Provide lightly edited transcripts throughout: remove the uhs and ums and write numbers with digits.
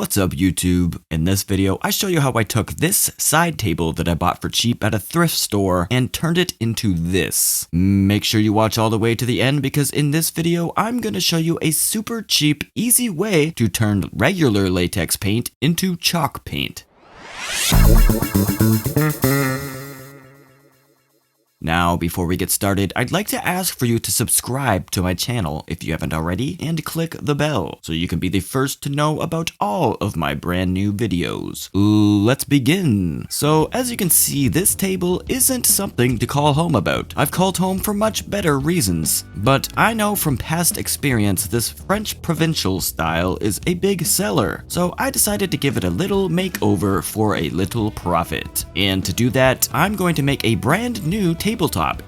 What's up YouTube? In this video, I show you how I took this side table that I bought for cheap at a thrift store and turned it into this. Make sure you watch all the way to the end because in this video, I'm going to show you a super cheap, easy way to turn regular latex paint into chalk paint. Now, before we get started, I'd like to ask for you to subscribe to my channel if you haven't already and click the bell so you can be the first to know about all of my brand new videos. Let's begin. So, as you can see, this table isn't something to call home about. I've called home for much better reasons, but I know from past experience this French provincial style is a big seller, so I decided to give it a little makeover for a little profit. And to do that, I'm going to make a brand new tabletop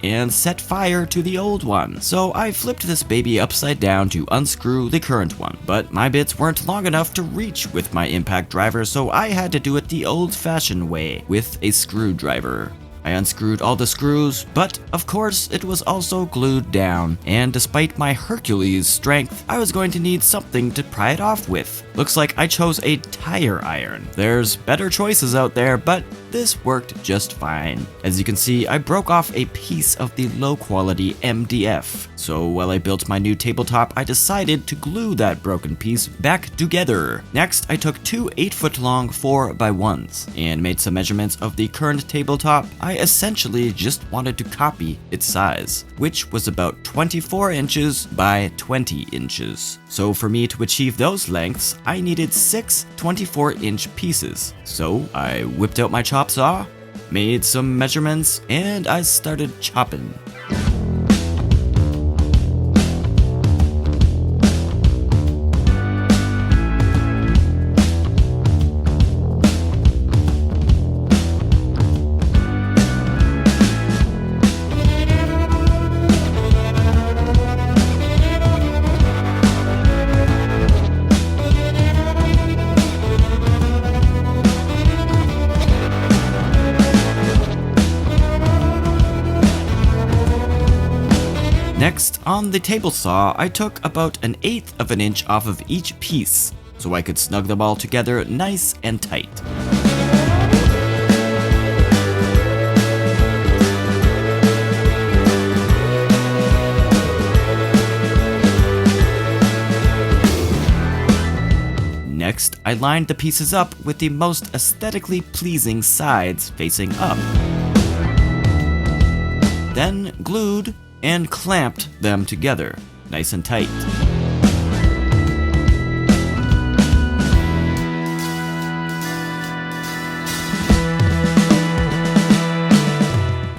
and set fire to the old one. So I flipped this baby upside down to unscrew the current one, but my bits weren't long enough to reach with my impact driver, so I had to do it the old-fashioned way with a screwdriver. I unscrewed all the screws, but of course it was also glued down, and despite my Hercules strength, I was going to need something to pry it off with. Looks like I chose a tire iron. There's better choices out there, but this worked just fine. As you can see, I broke off a piece of the low-quality MDF. So while I built my new tabletop, I decided to glue that broken piece back together. Next, I took two 8-foot-long 4x1s and made some measurements of the current tabletop. I essentially just wanted to copy its size, which was about 24 inches by 20 inches. So for me to achieve those lengths, I needed 6 24-inch pieces. So I whipped out my chop saw, made some measurements, and I started chopping. Next, on the table saw, I took about 1/8 of an inch off of each piece, so I could snug them all together nice and tight. Next, I lined the pieces up with the most aesthetically pleasing sides facing up. Then glued and clamped them together, nice and tight.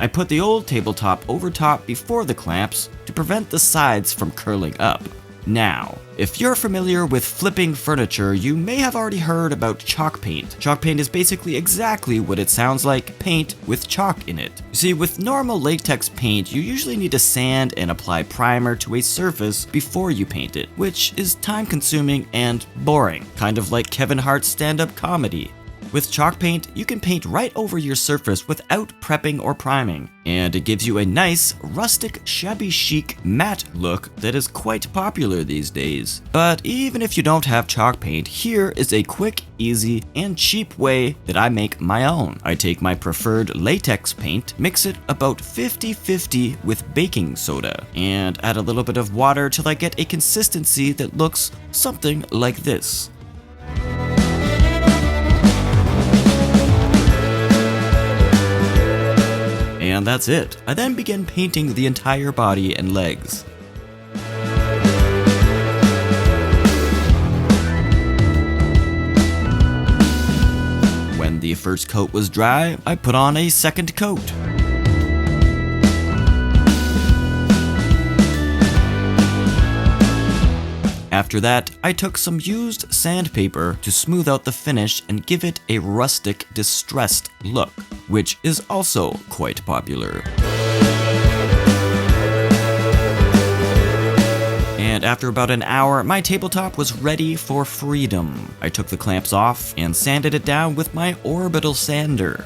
I put the old tabletop over top before the clamps to prevent the sides from curling up. Now, if you're familiar with flipping furniture, you may have already heard about chalk paint. Chalk paint is basically exactly what it sounds like, paint with chalk in it. You see, with normal latex paint, you usually need to sand and apply primer to a surface before you paint it, which is time-consuming and boring, kind of like Kevin Hart's stand-up comedy. With chalk paint, you can paint right over your surface without prepping or priming, and it gives you a nice, rustic, shabby chic, matte look that is quite popular these days. But even if you don't have chalk paint, here is a quick, easy, and cheap way that I make my own. I take my preferred latex paint, mix it about 50-50 with baking soda, and add a little bit of water till I get a consistency that looks something like this. And that's it. I then begin painting the entire body and legs. When the first coat was dry, I put on a second coat. After that, I took some used sandpaper to smooth out the finish and give it a rustic, distressed look, which is also quite popular. And after about an hour, my tabletop was ready for freedom. I took the clamps off and sanded it down with my orbital sander.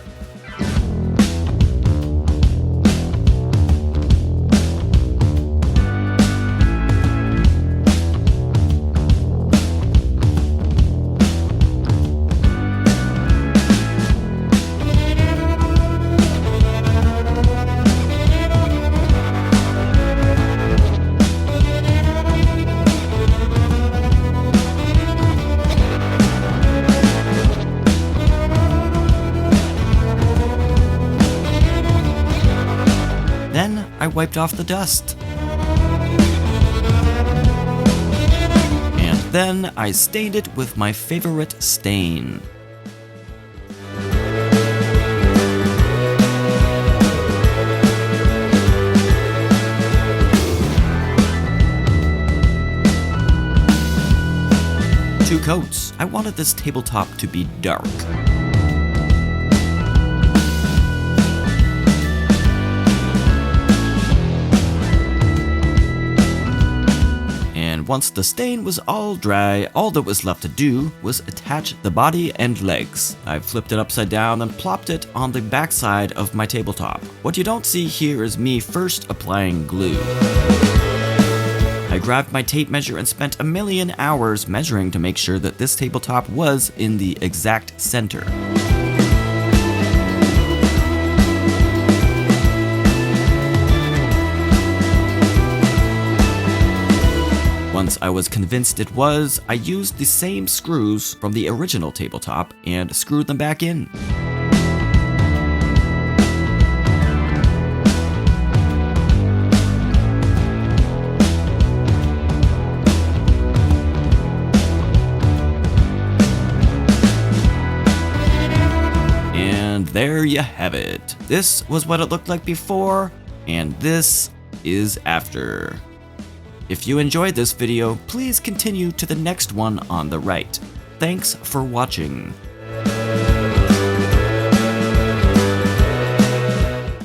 wiped off the dust. And then I stained it with my favorite stain. Two coats. I wanted this tabletop to be dark. And once the stain was all dry, all that was left to do was attach the body and legs. I flipped it upside down and plopped it on the backside of my tabletop. What you don't see here is me first applying glue. I grabbed my tape measure and spent a million hours measuring to make sure that this tabletop was in the exact center. Once I was convinced it was, I used the same screws from the original tabletop and screwed them back in. And there you have it. This was what it looked like before, and this is after. If you enjoyed this video, please continue to the next one on the right. Thanks for watching.